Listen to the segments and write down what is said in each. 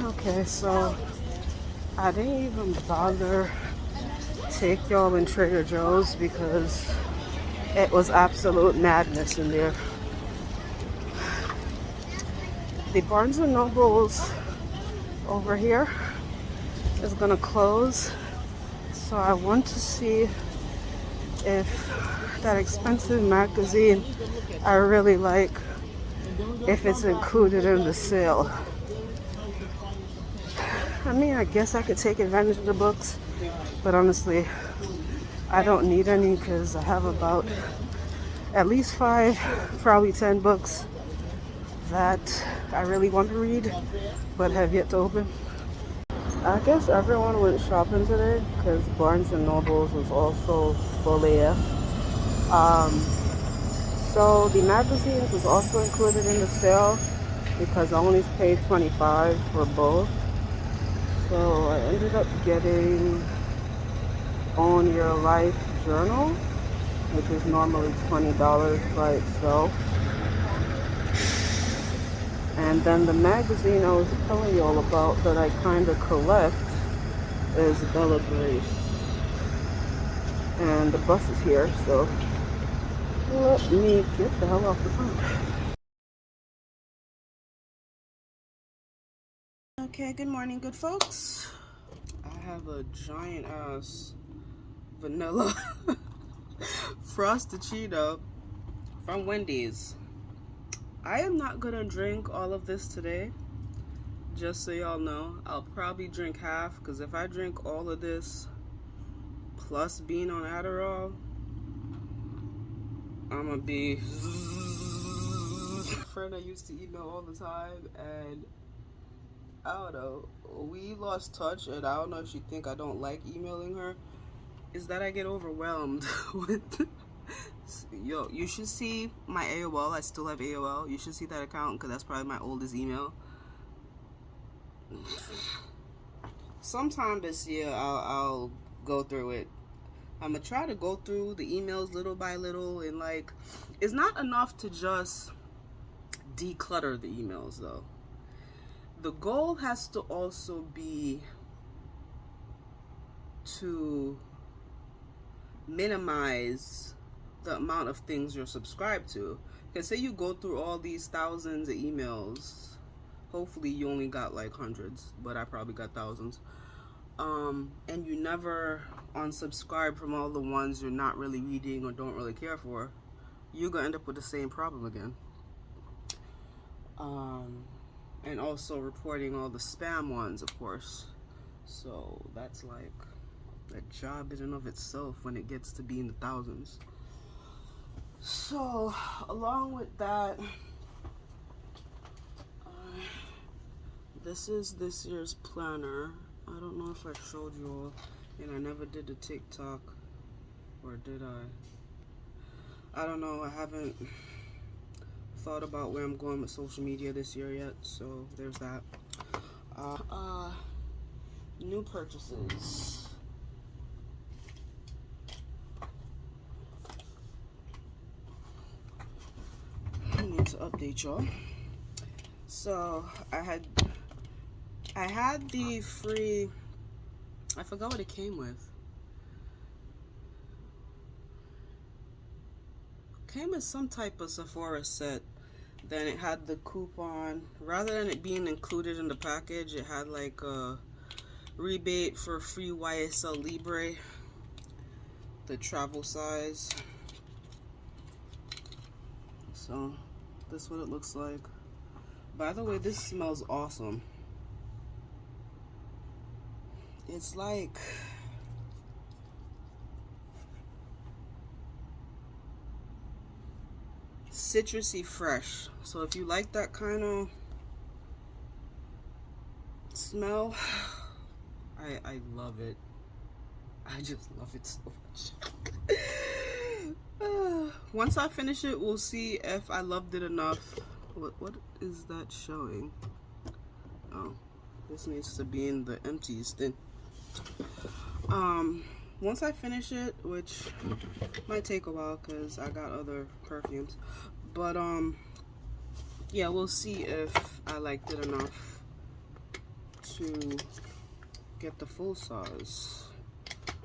Okay, so I didn't even bother take y'all in Trader Joe's because it was absolute madness in there. The Barnes & Nobles over here is gonna close, so I want to see if that expensive magazine I really like, if it's included in the sale. I mean, I guess I could take advantage of the books, but honestly, I don't need any because I have about at least 5, probably 10 books that I really want to read but have yet to open. I guess everyone went shopping today because Barnes & Nobles was also full AF. So the magazines was also included in the sale because I only paid $25 for both. So I ended up getting Own Your Life Journal, which is normally $20 by itself. And then the magazine I was telling you all about that I kind of collect is Bella Grace. And the bus is here, so let me get the hell off the phone. Okay, good morning, good folks. I have a giant ass vanilla frosted from Wendy's. I am not gonna drink all of this today, just so y'all know. I'll probably drink half, because if I drink all of this plus being on Adderall, I'm gonna be a friend I used to email all the time, and I don't know, we lost touch, and I don't know if she think I don't like emailing her, is that I get overwhelmed with yo, you should see my AOL. I still have AOL. You should see that account because that's probably my oldest email. Sometime this year I'll go through it. I'm gonna try to go through the emails little by little, and like, it's not enough to just declutter the emails though. The goal has to also be to minimize the amount of things you're subscribed to. Because say you go through all these thousands of emails, hopefully you only got like hundreds, but I probably got thousands, and you never unsubscribe from all the ones you're not really reading or don't really care for, you're gonna end up with the same problem again. And also reporting all the spam ones, of course. So that's like a job in and of itself when it gets to be in the thousands. So along with that, this is this year's planner. I don't know if I showed you all, and I never did the TikTok, or did I don't know. I haven't thought about where I'm going with social media this year yet, so there's that. New purchases. I need to update y'all. So I had the free, I forgot what it came with. Came with some type of Sephora set. Then it had the coupon. Rather than it being included in the package, it had like a rebate for free YSL Libre, the travel size. So this is what it looks like. By the way, this smells awesome. It's like citrusy fresh. So if you like that kind of smell, I love it. I just love it so much. Once I finish it, we'll see if I loved it enough. What is that showing? Oh, this needs to be in the empties thing. Once I finish it, which might take a while because I got other perfumes, but yeah, we'll see if I liked it enough to get the full size.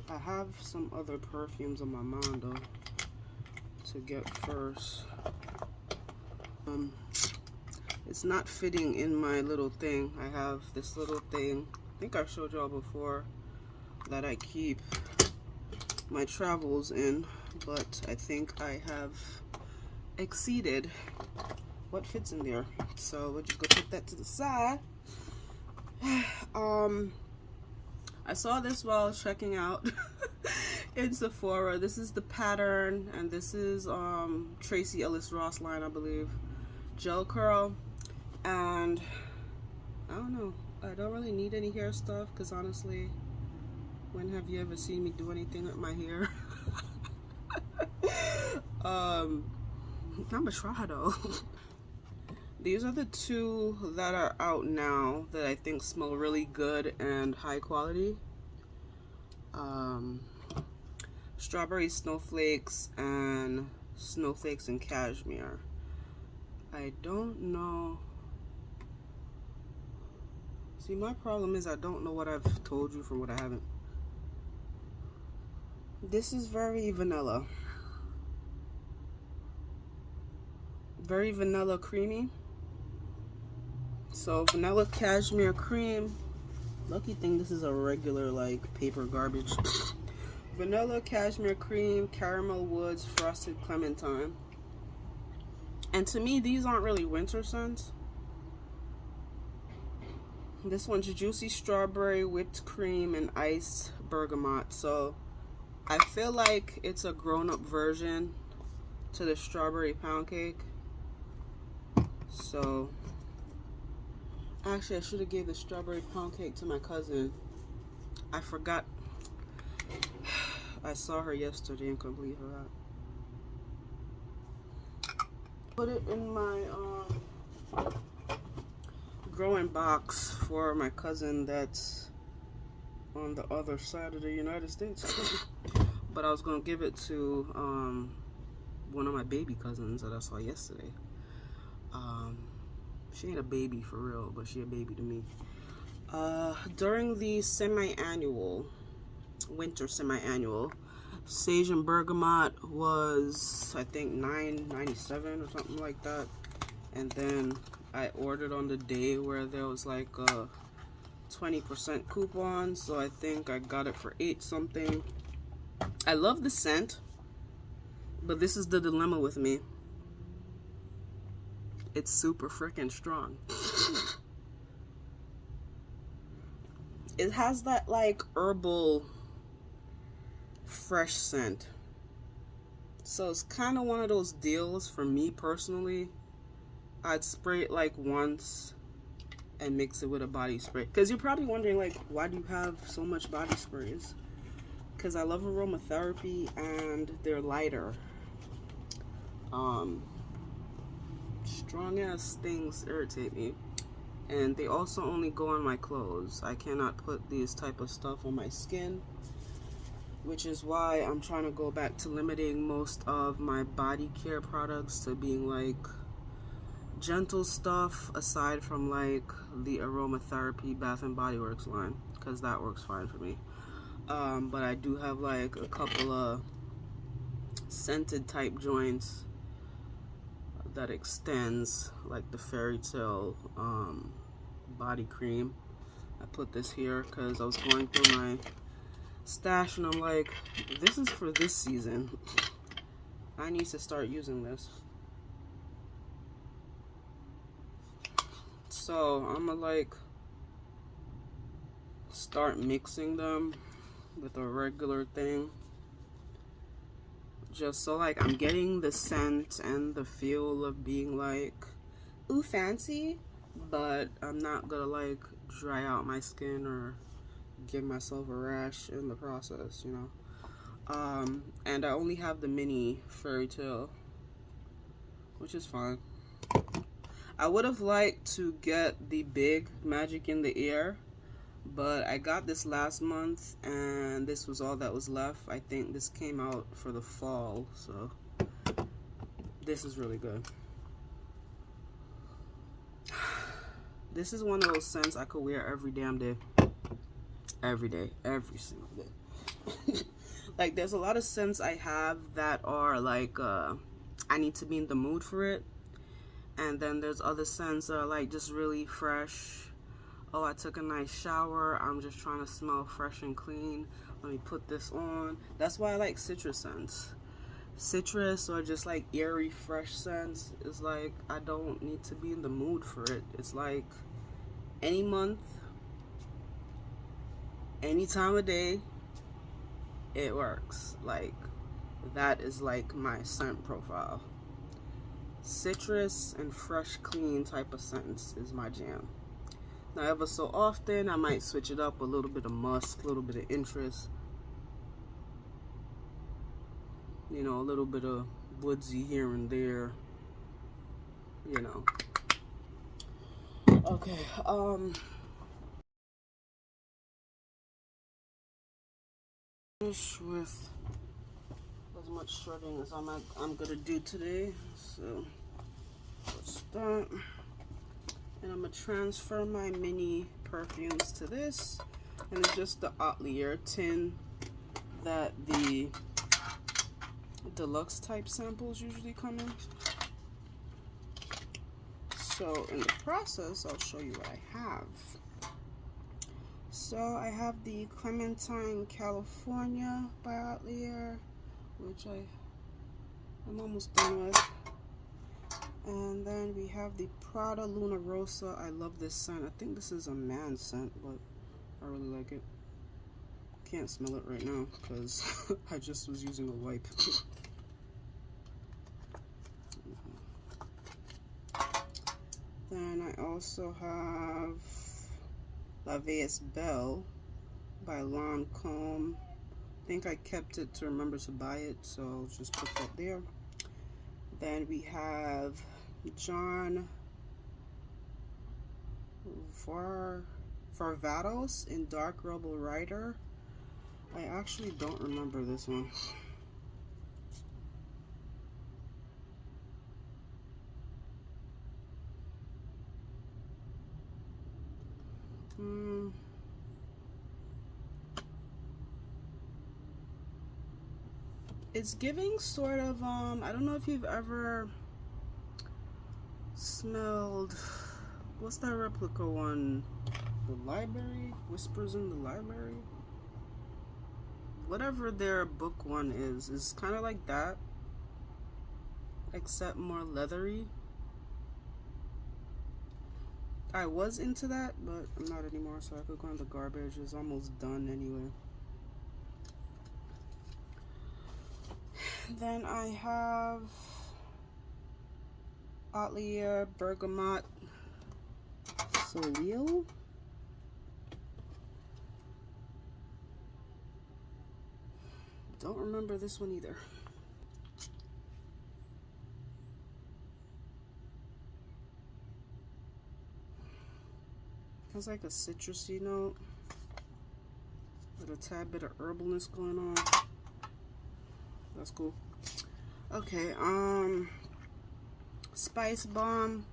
I have some other perfumes on my mind though to get first. It's not fitting in my little thing. I have this little thing, I think I showed y'all before, that I keep my travels in, but I think I have exceeded what fits in there. So we'll just go put that to the side. I saw this while I was checking out in Sephora. This is the pattern, and this is Tracy Ellis Ross line, I believe. Gel curl, and I don't know. I don't really need any hair stuff because honestly, when have you ever seen me do anything with my hair? I'm gonna try though. These are the two that are out now that I think smell really good and high quality. Strawberry snowflakes and snowflakes and cashmere. I don't know. See, my problem is I don't know what I've told you from what I haven't. This is very vanilla. Very vanilla creamy. So vanilla cashmere cream. Lucky thing this is a regular like paper garbage. Vanilla cashmere cream, caramel woods, frosted clementine. And to me, these aren't really winter scents. This one's juicy strawberry, whipped cream, and iced bergamot. So I feel like it's a grown-up version to the strawberry pound cake. So actually, I should have gave the strawberry pound cake to my cousin. I forgot. I saw her yesterday and couldn't her out. Put it in my growing box for my cousin that's on the other side of the United States. But I was gonna give it to one of my baby cousins that I saw yesterday. She ain't a baby for real, but she a baby to me. During the semi-annual, winter semi-annual, sage and bergamot was, I think, $9.97 or something like that. And then I ordered on the day where there was like a 20% coupon, so I think I got it for $8 something. I love the scent, but this is the dilemma with me. It's super freaking strong. It has that like herbal fresh scent. So it's kind of one of those deals for me personally. I'd spray it like once and mix it with a body spray. Because you're probably wondering like, why do you have so much body sprays? Because I love aromatherapy and they're lighter. Strong ass things irritate me. And they also only go on my clothes. I cannot put these type of stuff on my skin, which is why I'm trying to go back to limiting most of my body care products to being like gentle stuff, aside from like the aromatherapy Bath and Body Works line, because that works fine for me. But I do have like a couple of scented type joints that extends, like the Fairy Tale body cream. I put this here because I was going through my stash and I'm like, this is for this season. I need to start using this. So I'm gonna like start mixing them with a regular thing, just so like I'm getting the scent and the feel of being like, ooh, fancy, but I'm not gonna like dry out my skin or give myself a rash in the process, you know. And I only have the mini Fairy Tale, which is fine. I would have liked to get the big Magic in the Air, but I got this last month and this was all that was left. I think this came out for the fall, so this is really good. This is one of those scents I could wear every damn day. Every day, every single day. Like, there's a lot of scents I have that are like, I need to be in the mood for it. And then there's other scents that are like just really fresh. Oh, I took a nice shower. I'm just trying to smell fresh and clean. Let me put this on. That's why I like citrus scents. Citrus or just like airy, fresh scents is like, I don't need to be in the mood for it. It's like any month, any time of day, it works. Like, that is like my scent profile. Citrus and fresh, clean type of scents is my jam. Now, ever so often, I might switch it up, a little bit of musk, a little bit of interest, you know, a little bit of woodsy here and there, you know. Okay, finish with as much shredding as I'm gonna do today. So let's start. And I'm gonna transfer my mini perfumes to this, and it's just the Atelier tin that the deluxe type samples usually come in. So in the process, I'll show you what I have. So I have the Clementine California by Atelier, which I'm almost done with. And then we have the Prada Luna Rosa. I love this scent. I think this is a man's scent, but I really like it. Can't smell it right now because I just was using a wipe. Then I also have La Vieille Belle by Lancome. I think I kept it to remember to buy it, so I'll just put that there. Then we have John Varvatos in Dark Rebel Rider. I actually don't remember this one. It's giving sort of, I don't know if you've ever smelled, what's that replica one? The Library? Whispers in the Library? Whatever their book one is kind of like that, except more leathery. I was into that, but I'm not anymore, so I could go in the garbage. It's almost done anyway. Then I have Atelier Bergamot Soleil. Don't remember this one either. Has like a citrusy note with a tad bit of herbalness going on. That's cool. Okay, Spice Bomb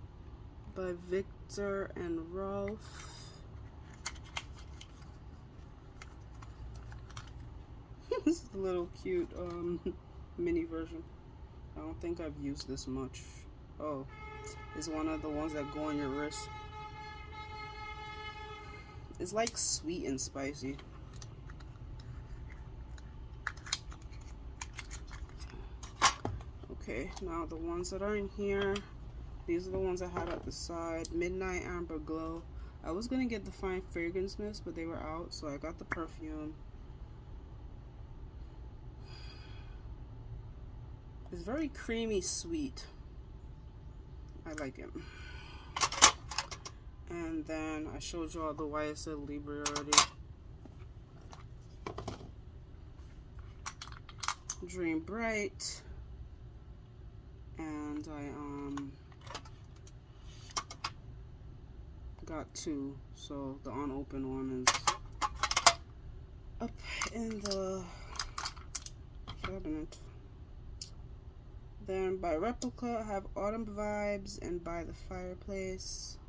by Victor and Rolf. This is a little cute mini version. I don't think I've used this much. Oh, it's one of the ones that go on your wrist. It's like sweet and spicy. Okay, now the ones that are in here, these are the ones I had at the side. Midnight Amber Glow. I was gonna get the Fine Fragrance Mist, but they were out, so I got the perfume. It's very creamy sweet. I like it. And then I showed you all the YSL Libre already. Dream Bright. And I got two, so the unopened one is up in the cabinet. Then by Replica I have Autumn Vibes and By the Fireplace.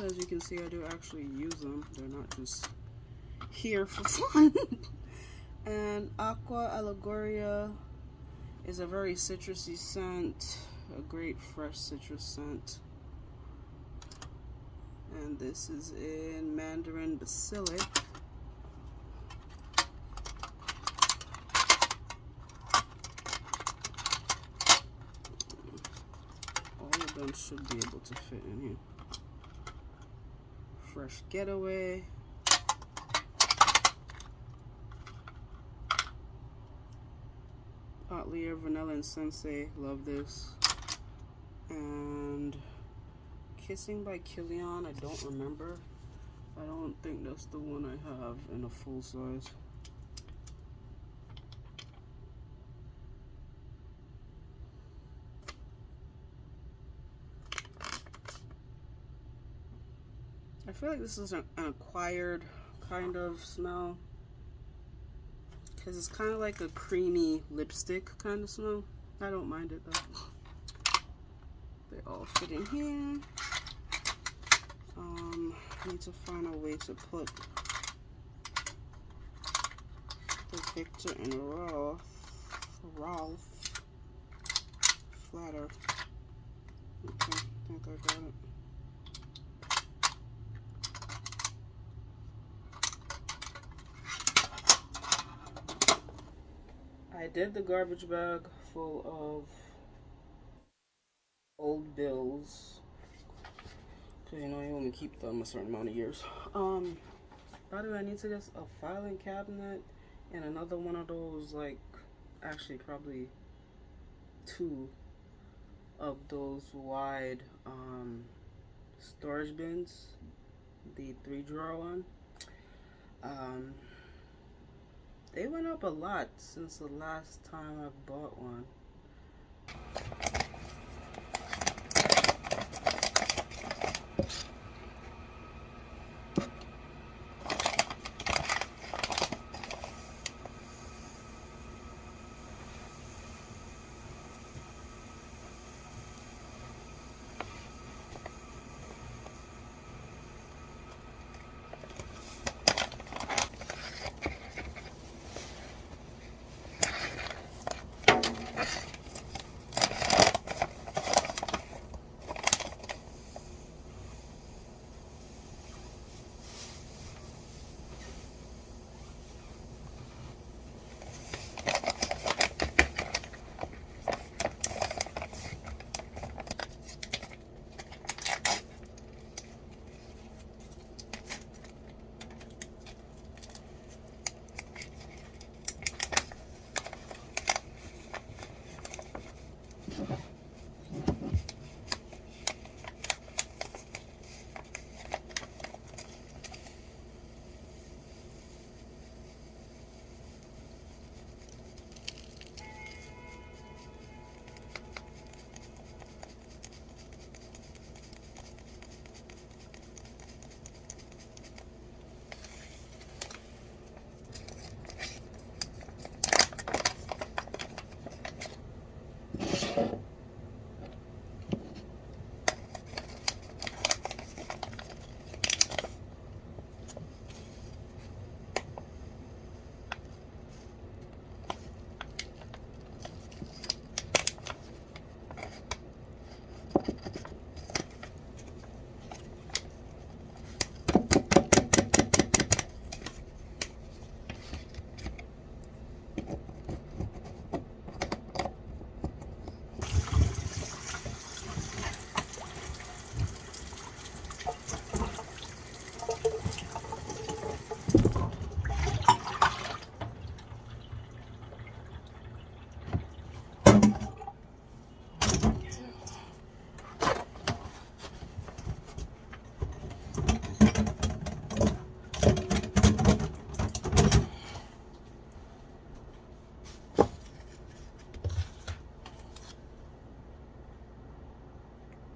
So as you can see, I do actually use them. They're not just here for fun. And Aqua Allegoria is a very citrusy scent, a great fresh citrus scent. And this is in Mandarin Basilic. All of them should be able to fit in here. Fresh Getaway. Hot Lear, Vanilla and Sensei, love this. And Kissing by Kilian, I don't remember. I don't think that's the one I have in a full size. I feel like this is an acquired kind of smell, because it's kind of like a creamy lipstick kind of smell. I don't mind it though. They all fit in here. I need to find a way to put the Victor and Ralph flatter. Okay, I think I got it. I did the garbage bag full of old bills, because you know you only keep them a certain amount of years. By the way, I need to get a filing cabinet and another one of those, like, actually probably 2 of those wide storage bins, the 3-drawer one. They went up a lot since the last time I bought one.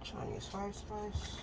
Chinese 5 spice.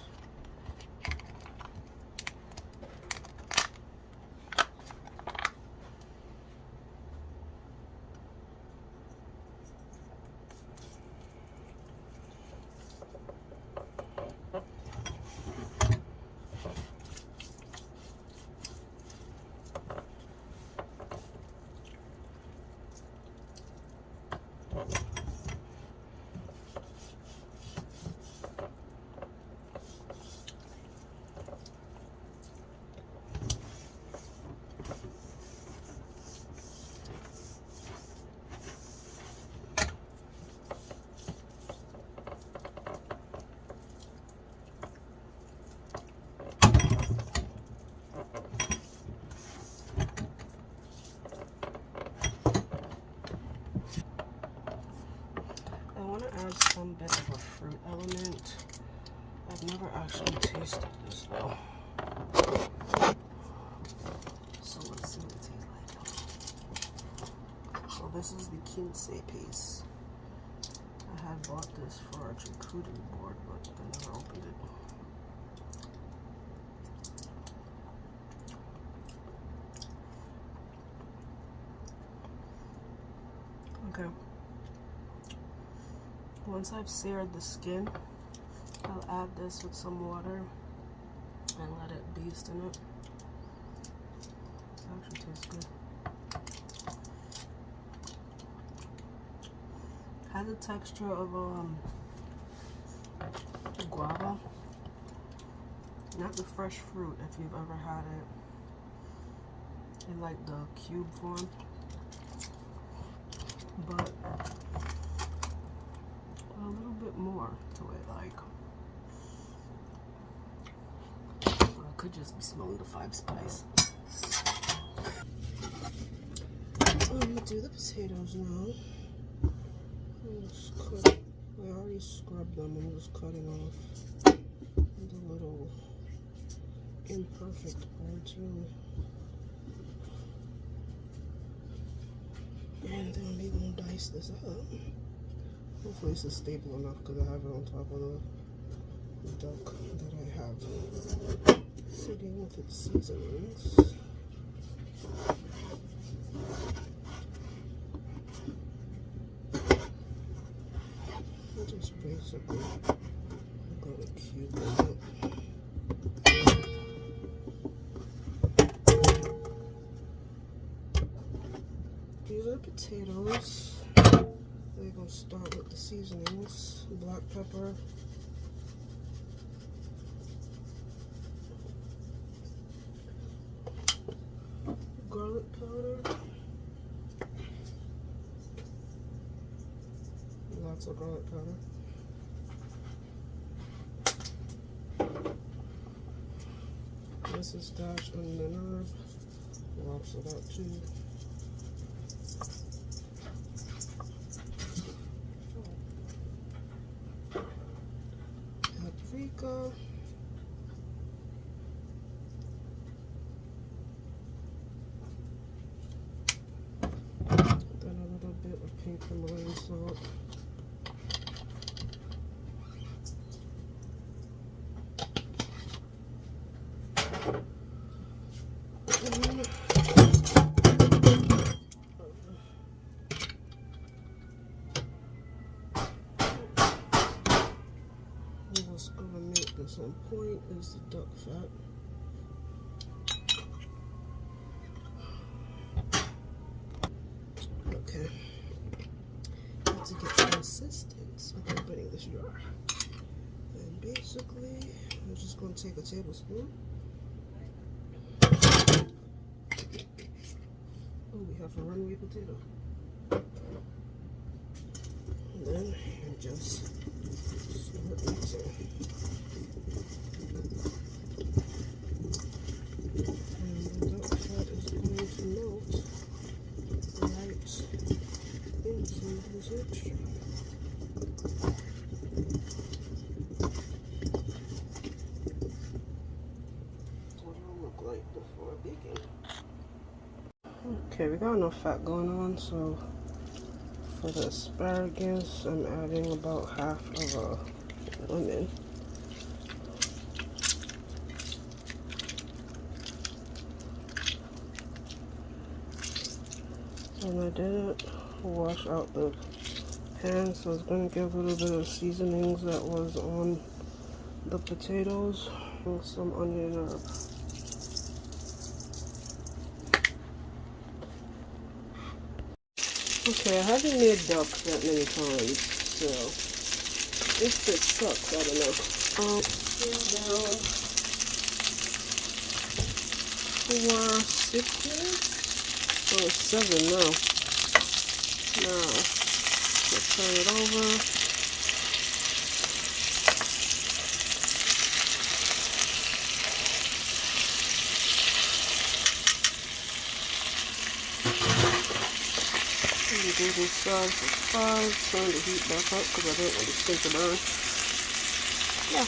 I've never actually tasted this though. So let's see what it tastes like. So this is the quince piece. I had bought this for our charcuterie board, but I never opened it. Okay. Once I've seared the skin, I'll add this with some water and let it beast in it. It actually tastes good. Has a texture of guava. Not the fresh fruit if you've ever had it in like the cube form, but a little bit more to it, like, or I could just be smelling the 5 spice. I'm gonna do the potatoes now. I already scrubbed them. I'm just cutting off the little imperfect parts, really. And then we're gonna dice this up. Hopefully this is stable enough because I have it on top of the duck that I have sitting with its seasonings. Just basically gonna cube it up. These are potatoes. We're gonna start with the seasonings: black pepper, garlic powder, lots of garlic powder, this is dash onion herb, lots of that too. Paprika, then a little bit of pink Himalayan salt. What's gonna make this on point is the duck fat. Okay. Need to get some assistance with opening this jar. And basically, I'm just gonna take a tablespoon. Oh, we have a runaway potato. And then you just start mixing. And the duck fat is going to melt right into this mixture. That's what it'll look like before baking. Okay, we got enough fat going on, so for the asparagus, I'm adding about half of a lemon. And I didn't wash out the pan, so it's going to give a little bit of seasonings that was on the potatoes and some onion herb. Okay, I haven't made duck that many times, so if this sucks, I don't know. Down for 6 minutes? Oh, 7 now. Now, let's turn it over. Using size for 5, turn the heat back up because I don't want the steak to burn. Yeah.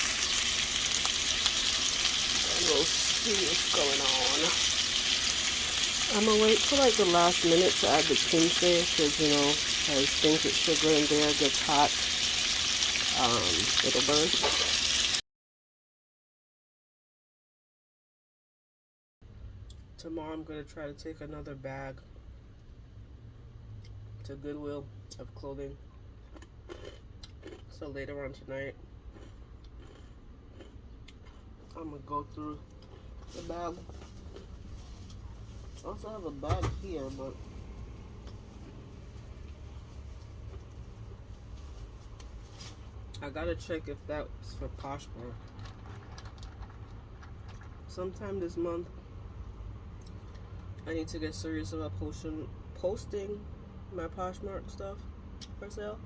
We'll see what's going on. I'm gonna wait till like the last minute to add the tings there, because you know, as things with sugar in there gets hot, it'll burn. Tomorrow I'm gonna try to take another bag to Goodwill of clothing. So later on tonight, I'm gonna go through the bag. I also have a bag here, but I gotta check if that's for Poshmark. Sometime this month, I need to get serious about posting my Poshmark stuff for sale.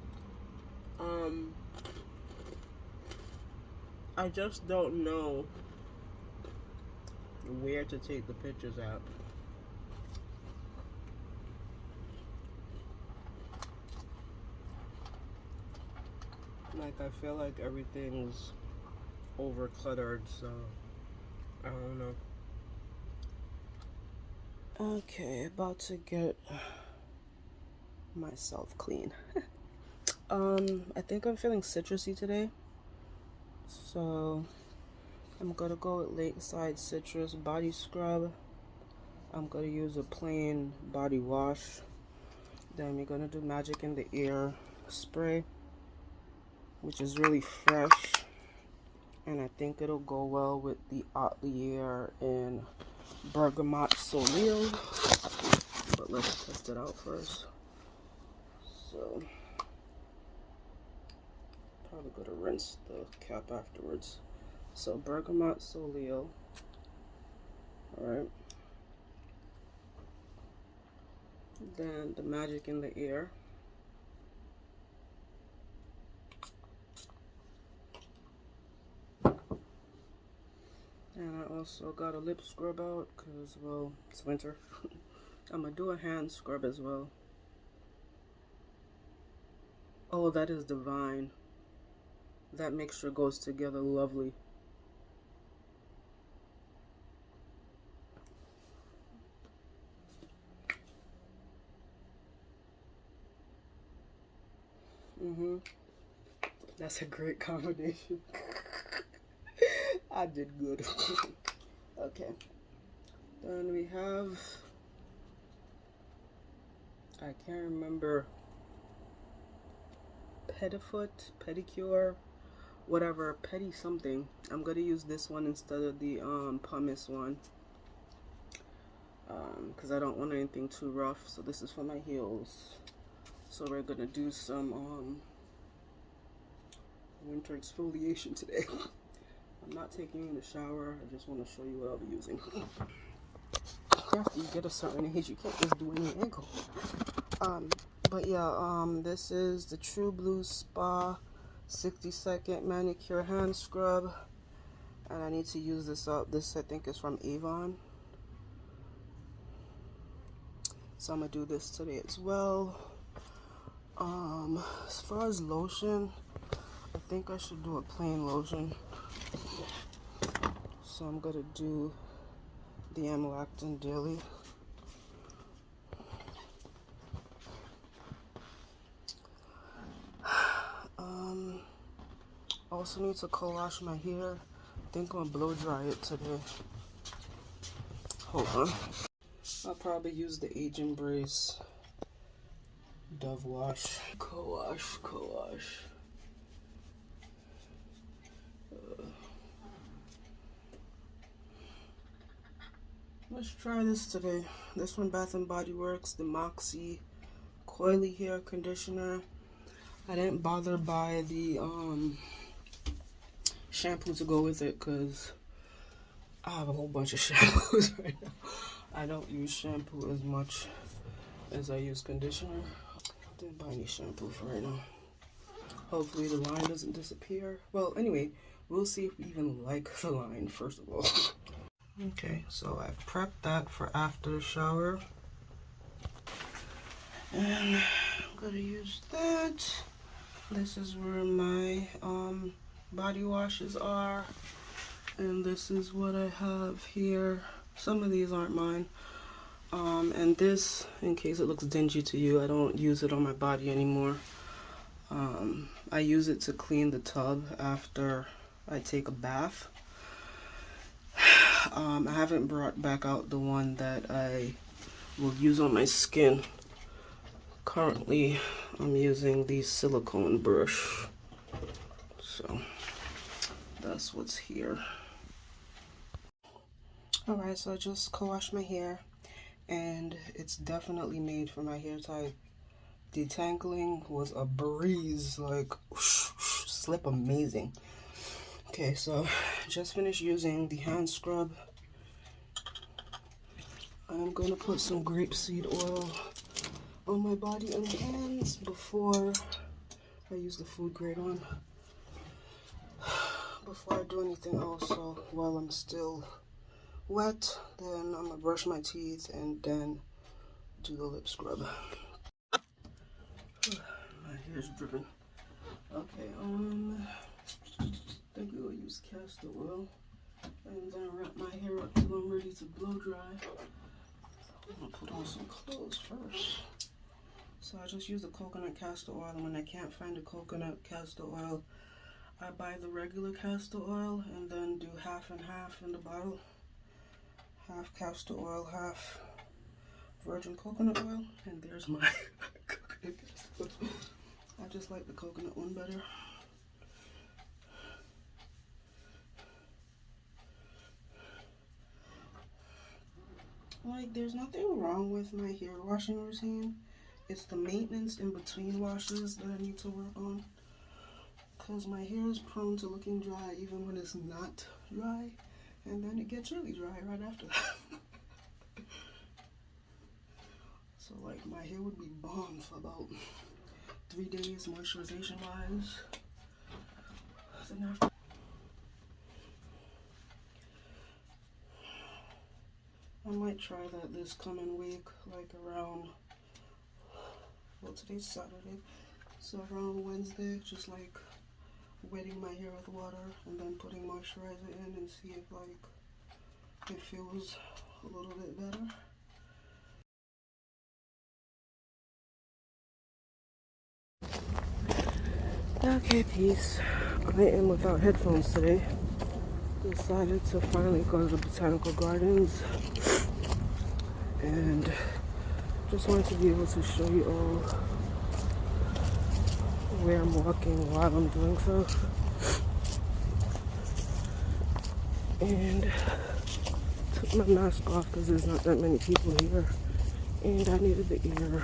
I just don't know where to take the pictures at. Like, I feel like everything's over cluttered, so I don't know. Okay, about to get myself clean. I think I'm feeling citrusy today, so I'm gonna go with Lakeside Citrus body scrub. I'm gonna use a plain body wash. Then we're gonna do Magic in the Ear spray, which is really fresh, and I think it'll go well with the Atelier and Bergamot Soleil. But let's test it out first. So probably gonna rinse the cap afterwards. So Bergamot Soleil. Alright. Then the Magic in the Ear. And I also got a lip scrub out because, well, it's winter. I'm gonna do a hand scrub as well. Oh, that is divine. That mixture goes together lovely. That's a great combination. I did good. Okay. Then we have, I can't remember, pedicure, whatever, petty something. I'm gonna use this one instead of the pumice one, because I don't want anything too rough. So this is for my heels. So we're gonna do some winter exfoliation today. I'm not taking the shower. I just want to show you what I'll be using. After you get a certain age, you can't just do any ankle. But yeah, this is the True Blue Spa 60-second manicure hand scrub, and I need to use this up. This, I think, is from Avon. So I'm gonna do this today as well. As far as lotion, I think I should do a plain lotion. So I'm gonna do the Amlactin Daily. Also need to co-wash my hair. I think I'm gonna blow dry it today. Hold on. I'll probably use the Age Embrace Dove Wash. Co-wash. Let's try this today. This from Bath and Body Works, the Moxie Coily Hair Conditioner. I didn't bother buy the shampoo to go with it because I have a whole bunch of shampoos right now. I don't use shampoo as much as I use conditioner. Didn't buy any shampoo for right now. Hopefully the line doesn't disappear. Well, anyway, we'll see if we even like the line first of all. Okay, so I've prepped that for after the shower. And I'm gonna use that. This is where my body washes are. And this is what I have here. Some of these aren't mine. And this, in case it looks dingy to you, I don't use it on my body anymore. I use it to clean the tub after I take a bath. I haven't brought back out the one that I will use on my skin. Currently, I'm using the silicone brush. So, that's what's here. Alright, so I just co-washed my hair, and it's definitely made for my hair type. Detangling was a breeze, like whoosh, whoosh, slip amazing. Okay, so just finished using the hand scrub. I'm gonna put some grapeseed oil on my body and hands before I use the food grade one. Before I do anything else, so while I'm still wet, then I'm gonna brush my teeth and then do the lip scrub. My hair's dripping. Okay, I think we will use castor oil and then wrap my hair up till I'm ready to blow dry. I'm gonna put on some clothes first. So I just use the coconut castor oil, and when I can't find the coconut castor oil, I buy the regular castor oil and then do half and half in the bottle. Half castor oil, half virgin coconut oil, and there's my coconut castor oil. I just like the coconut one better. Like, there's nothing wrong with my hair washing routine. It's the maintenance in between washes that I need to work on. Because my hair is prone to looking dry even when it's not dry. And then it gets really dry right after that. So like my hair would be bomb for about 3 days moisturization wise. Then after I might try that this coming week, like around, well, today's Saturday, so around Wednesday, just like wetting my hair with water and then putting moisturizer in and see if like it feels a little bit better. Okay, peace. I am without headphones today. Decided to finally go to the botanical gardens and just wanted to be able to show you all where I'm walking while I'm doing so. And took my mask off because there's not that many people here, and I needed the air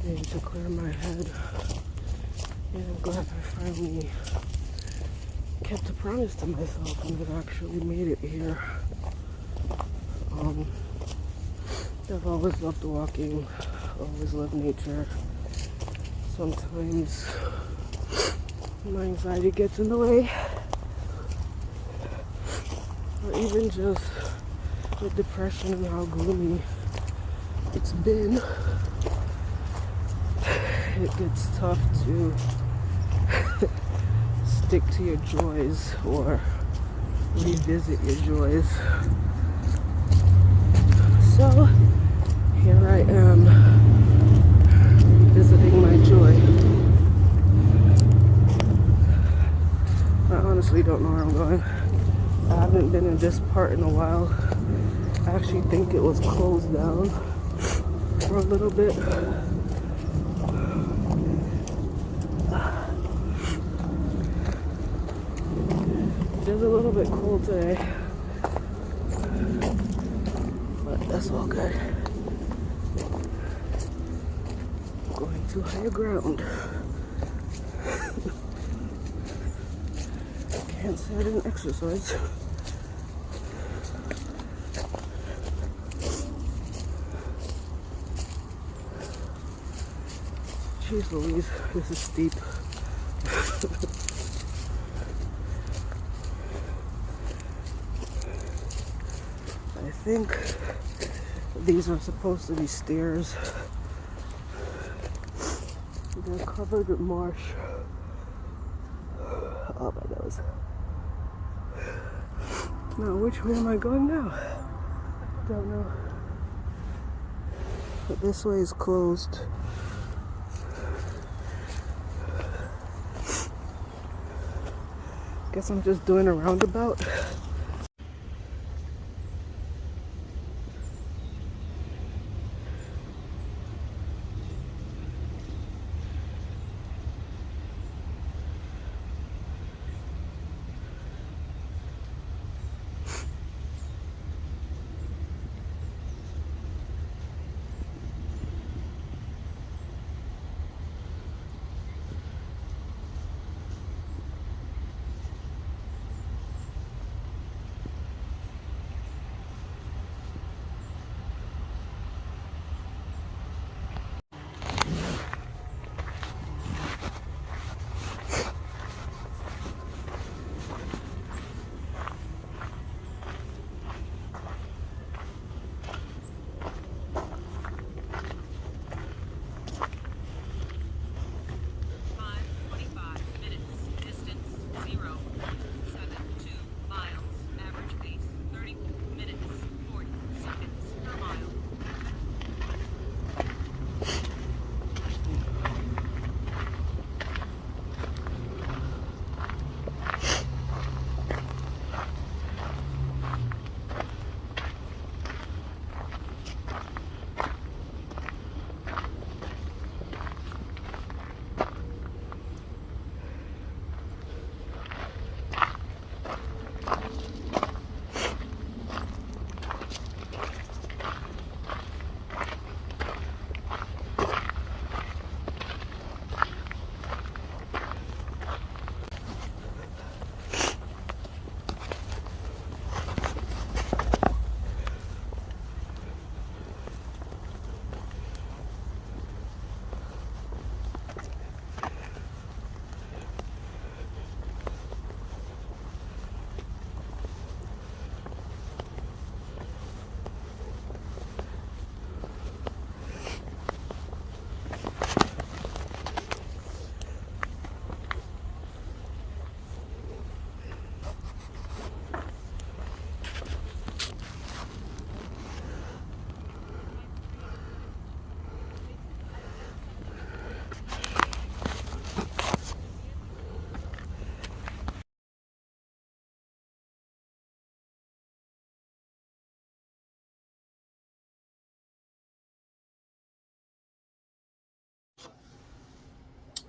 and to clear my head. And I'm glad I finally kept a promise to myself and have actually made it here. I've always loved walking, always loved nature. Sometimes my anxiety gets in the way, or even just with depression and how gloomy it's been, it gets tough to stick to your joys or revisit your joys. So here I am revisiting my joy. I honestly don't know where I'm going. I haven't been in this part in a while. I actually think it was closed down for a little bit. It is a little bit cold today, but that's all good. Going to higher ground. Can't say I didn't exercise. Jeez Louise, this is steep. I think these are supposed to be stairs. They're covered with marsh. Oh my nose. Now, which way am I going now? Don't know. But this way is closed. Guess I'm just doing a roundabout.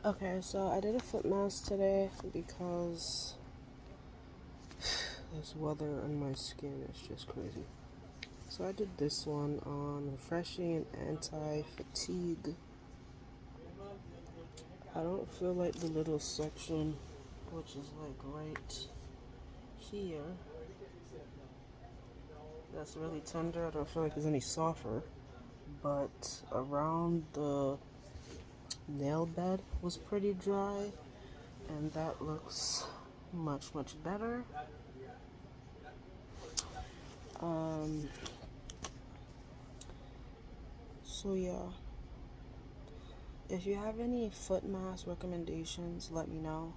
Okay, so I did a foot mask today because this weather on my skin is just crazy. So I did this one on refreshing and anti-fatigue. I don't feel like the little section, which is like right here, that's really tender. I don't feel like there's any softer, but around the nail bed was pretty dry, and that looks much better. So yeah, if you have any foot mask recommendations, let me know,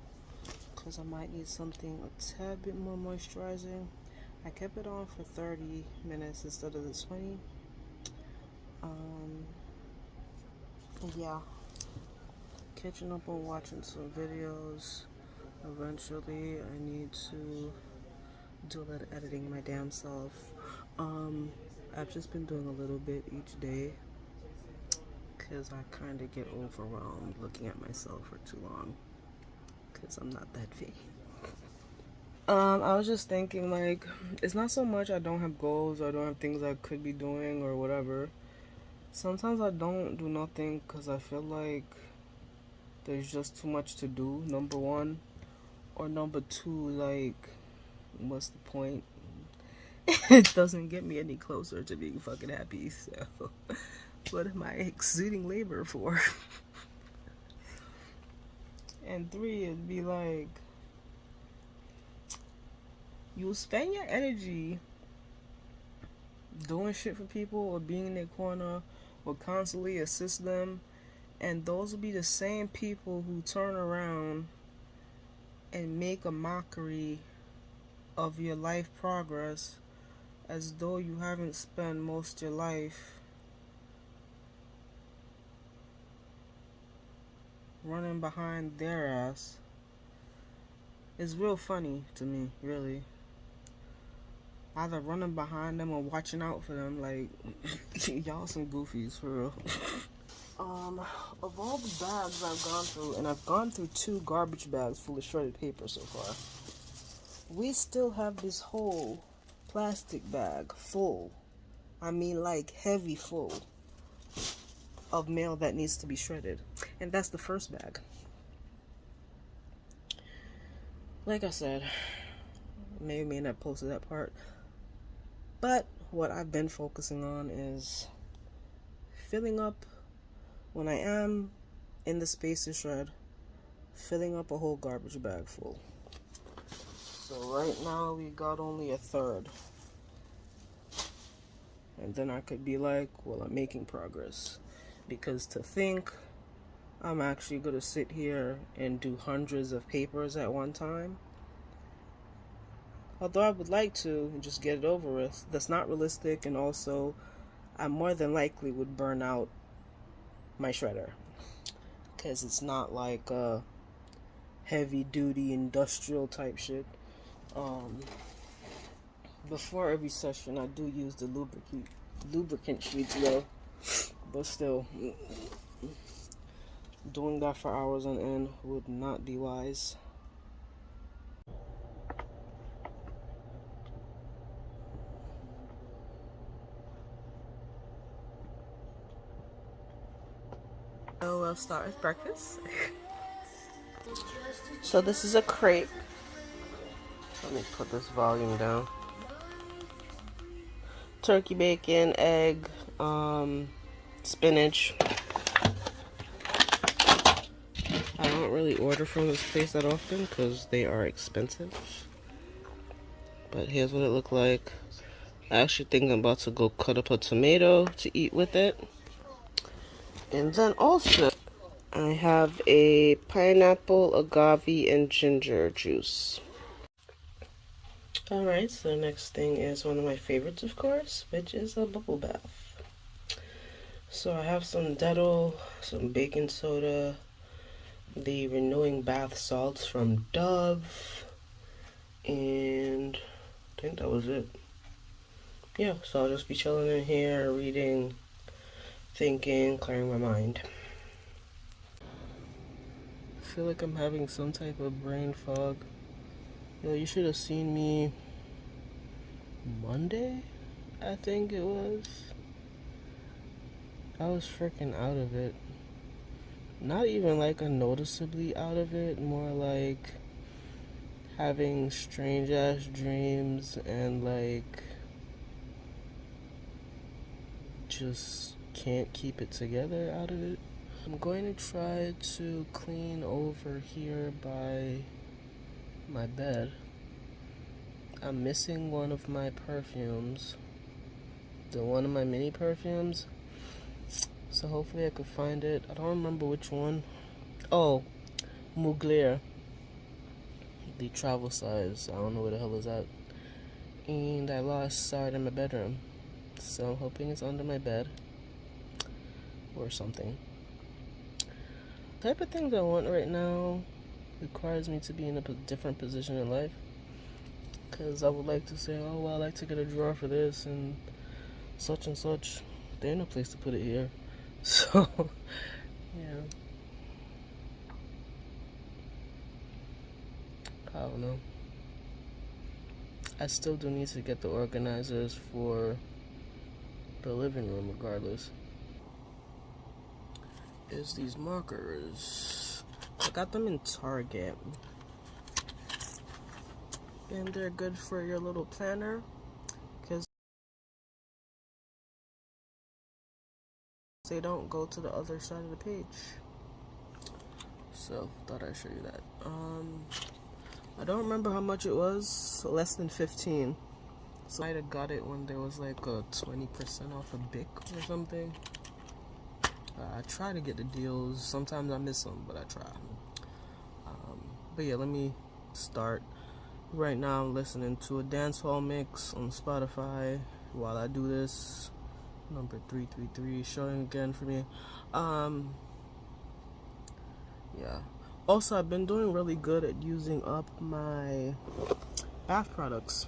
because I might need something a tad bit more moisturizing. I kept it on for 30 minutes instead of the 20. Yeah, catching up on watching some videos. Eventually I need to do a little editing my damn self. I've just been doing a little bit each day because I kind of get overwhelmed looking at myself for too long because I'm not that vain. I was just thinking, like, it's not so much I don't have goals or I don't have things I could be doing or whatever. Sometimes I don't do nothing because I feel like there's just too much to do, number one. Or number two, like, what's the point? It doesn't get me any closer to being fucking happy, so what am I exuding labor for? And three, it'd be like, you spend your energy doing shit for people or being in their corner or constantly assist them, and those will be the same people who turn around and make a mockery of your life progress as though you haven't spent most of your life running behind their ass is real funny to me, really. Either running behind them or watching out for them, like, y'all some goofies, for real. Of all the bags I've gone through, and I've gone through 2 garbage bags full of shredded paper so far, we still have this whole plastic bag full, I mean like heavy full, of mail that needs to be shredded. And that's the first bag. Like I said, may not post that part, but what I've been focusing on is filling up, when I am in the space to shred, filling up a whole garbage bag full. So right now we got only a third. And then I could be like, well, I'm making progress. Because to think I'm actually going to sit here and do hundreds of papers at one time, although I would like to and just get it over with, that's not realistic. And also, I more than likely would burn out my shredder, because it's not like a heavy duty industrial type shit. Before every session I do use the lubricant sheets though, but still, doing that for hours on end would not be wise. So we'll start with breakfast. So this is a crepe. Let me put this volume down. Turkey bacon, egg, spinach. I don't really order from this place that often because they are expensive. But here's what it looked like. I actually think I'm about to go cut up a tomato to eat with it. And then also, I have a pineapple, agave, and ginger juice. Alright, so the next thing is one of my favorites, of course, which is a bubble bath. So I have some Dettol, some baking soda, the renewing bath salts from Dove, and I think that was it. Yeah, so I'll just be chilling in here, reading, thinking, clearing my mind. I feel like I'm having some type of brain fog. Yo, you should have seen me Monday, I think it was. I was freaking out of it. Not even like unnoticeably out of it, more like having strange ass dreams and like just can't keep it together out of it. I'm going to try to clean over here by my bed. I'm missing one of my perfumes, one of my mini perfumes, so hopefully I could find it. I don't remember which one. Oh, Mugler, the travel size. I don't know where the hell is that. And I lost sight in my bedroom, so I'm hoping it's under my bed or something. The type of things I want right now requires me to be in a different position in life, because I would like to say, oh well, I'd like to get a drawer for this and such. There ain't no place to put it here. So yeah, I don't know. I still do need to get the organizers for the living room regardless. Is these markers. I got them in Target. And they're good for your little planner, because they don't go to the other side of the page. So thought I'd show you that. I don't remember how much it was, so less than 15. So I might have got it when there was like a 20% off a Bic or something. I try to get the deals. Sometimes I miss them, but I try. But yeah, let me start. Right now I'm listening to a dancehall mix on Spotify while I do this. Number 333 showing again for me. Yeah. Also, I've been doing really good at using up my bath products.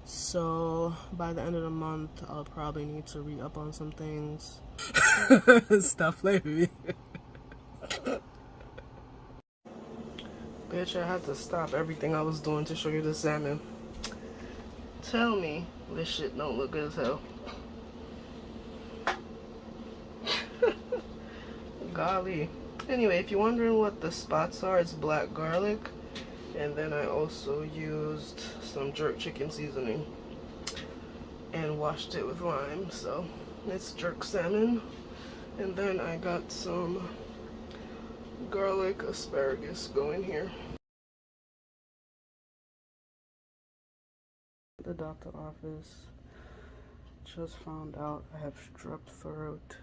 So by the end of the month, I'll probably need to re-up on some things. Stop playing with me. Bitch, I had to stop everything I was doing to show you the salmon. Tell me this shit don't look good as hell. Golly. Anyway, if you're wondering what the spots are, it's black garlic. And then I also used some jerk chicken seasoning and washed it with lime. So it's jerk salmon. And then I got some garlic asparagus going here. The doctor office. Just found out I have strep throat.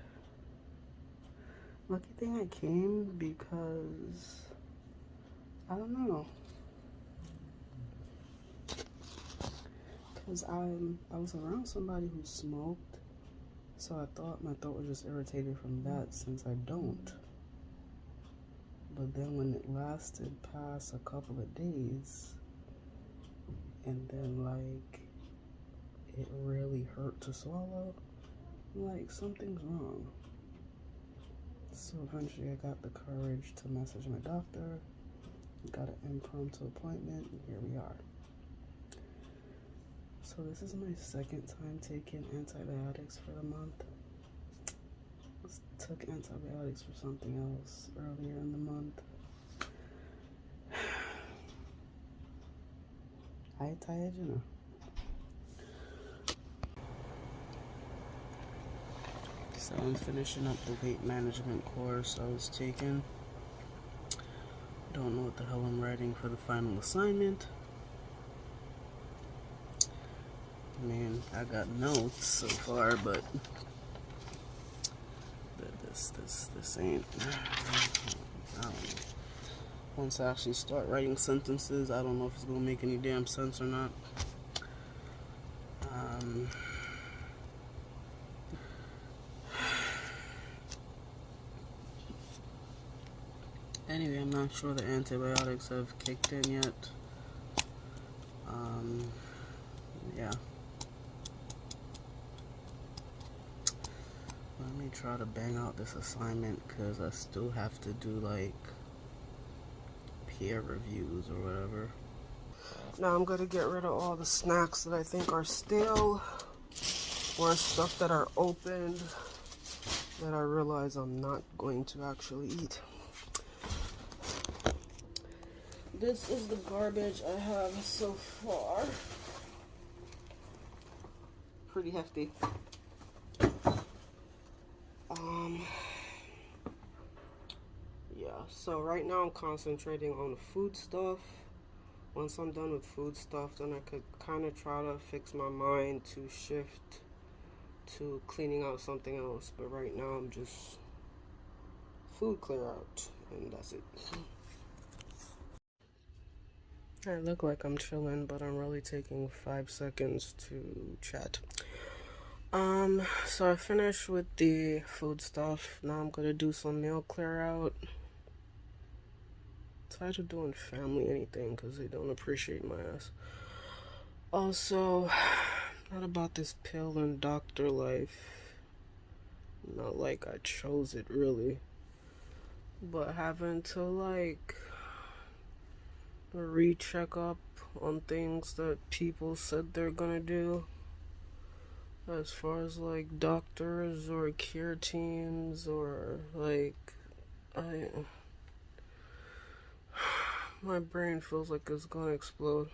Lucky thing I came because I don't know. Because I was around somebody who smoked, so I thought my throat was just irritated from that since I don't. But then when it lasted past a couple of days, and then like it really hurt to swallow, like something's wrong. So eventually I got the courage to message my doctor, got an impromptu appointment, and here we are. So this is my second time taking antibiotics for the month. Took antibiotics for something else earlier in the month. I tired, you know. So I'm finishing up the weight management course I was taking. Don't know what the hell I'm writing for the final assignment. I mean, I got notes so far, but this ain't. I don't know. Once I actually start writing sentences, I don't know if it's gonna make any damn sense or not. Anyway, I'm not sure the antibiotics have kicked in yet. Yeah. Let me try to bang out this assignment because I still have to do like peer reviews or whatever. Now I'm gonna get rid of all the snacks that I think are stale or stuff that are opened that I realize I'm not going to actually eat. This is the garbage I have so far. Pretty hefty. Yeah, so right now I'm concentrating on food stuff. Once I'm done with food stuff, then I could kind of try to fix my mind to shift to cleaning out something else. But right now I'm just food clear out, and that's it. I look like I'm chilling, but I'm really taking 5 seconds to chat. So I finished with the food stuff. Now I'm gonna do some meal clear out. Tired of doing family anything because they don't appreciate my ass. Also, not about this pill and doctor life. Not like I chose it really, but having to like recheck up on things that people said they're gonna do, as far as like doctors or care teams or like my brain feels like it's gonna explode.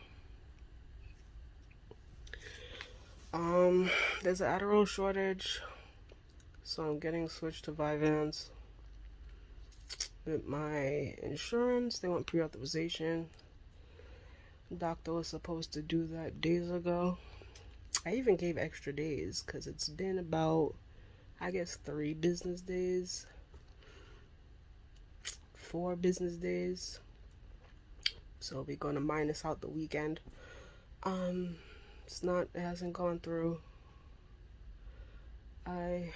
There's an Adderall shortage, so I'm getting switched to Vyvanse. With my insurance, they want pre-authorization. Doctor was supposed to do that days ago. I even gave extra days because it's been about, I guess, 3 business days, 4 business days. So we're gonna minus out the weekend. It hasn't gone through. I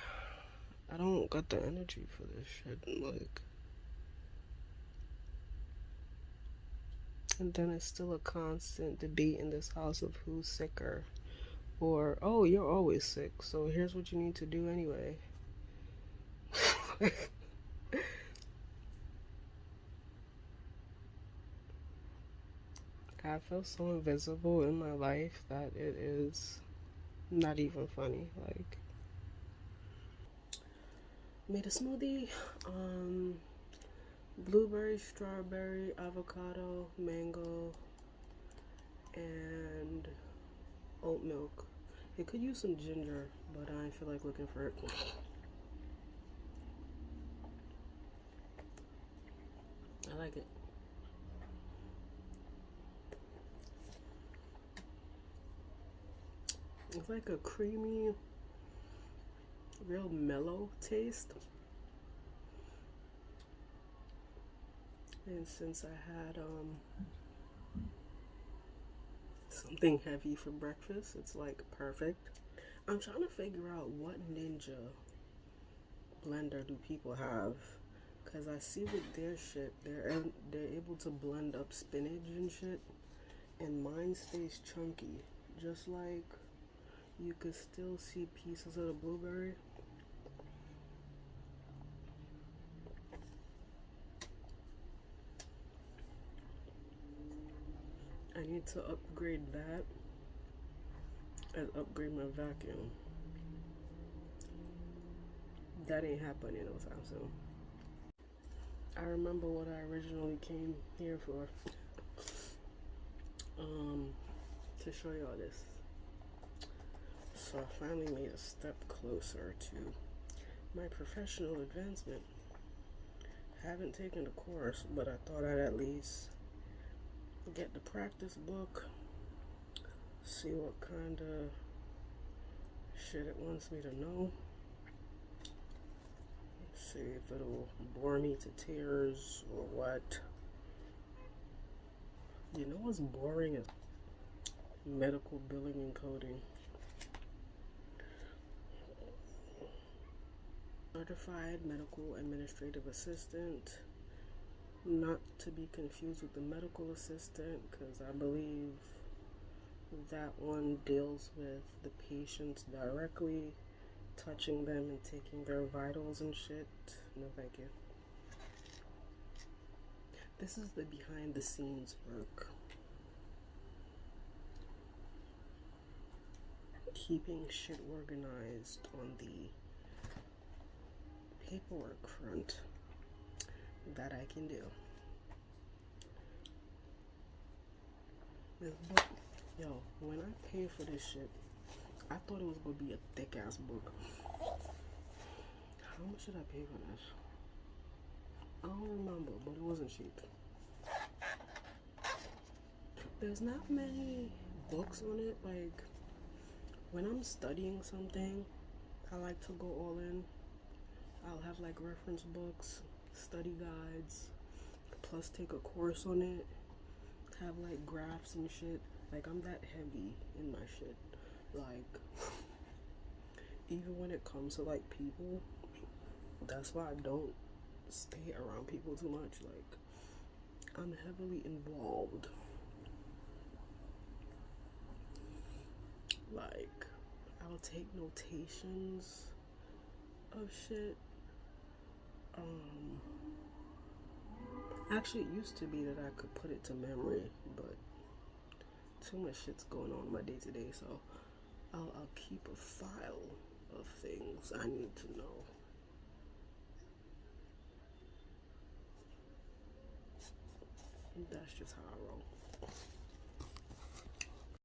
don't got the energy for this shit, like. And then it's still a constant debate in this house of who's sicker. Or, oh, you're always sick, so here's what you need to do anyway. I feel so invisible in my life that it is not even funny. Like, made a smoothie, blueberry, strawberry, avocado, mango, and oat milk. It could use some ginger, but I feel like looking for it. I like it. It's like a creamy, real mellow taste. And since I had something heavy for breakfast, it's like perfect. I'm trying to figure out what ninja blender do people have, because I see with their shit they're able to blend up spinach and shit, and mine stays chunky, just like you could still see pieces of the blueberry. I need to upgrade that and upgrade my vacuum. That ain't happening no time soon. I remember what I originally came here for. To show y'all this. So I finally made a step closer to my professional advancement. Haven't taken the course, but I thought I'd at least get the practice book, see what kind of shit it wants me to know, see if it'll bore me to tears or what. You know what's boring is medical billing and coding. Certified medical administrative assistant, not to be confused with the medical assistant, because I believe that one deals with the patients directly, touching them and taking their vitals and shit. No thank you. This is the behind the scenes work. Keeping shit organized on the paperwork front that I can do. This book, yo, when I paid for this shit, I thought it was gonna be a thick ass book. How much did I pay for this? I don't remember, but it wasn't cheap. There's not many books on it. Like, when I'm studying something, I like to go all in. I'll have like reference books, study guides, plus take a course on it, have like graphs and shit. Like, I'm that heavy in my shit. Like, even when it comes to like people, that's why I don't stay around people too much. Like, I'm heavily involved. Like, I'll take notations of shit. Actually, it used to be that I could put it to memory, but too much shit's going on in my day to day, so I'll keep a file of things I need to know. That's just how I roll.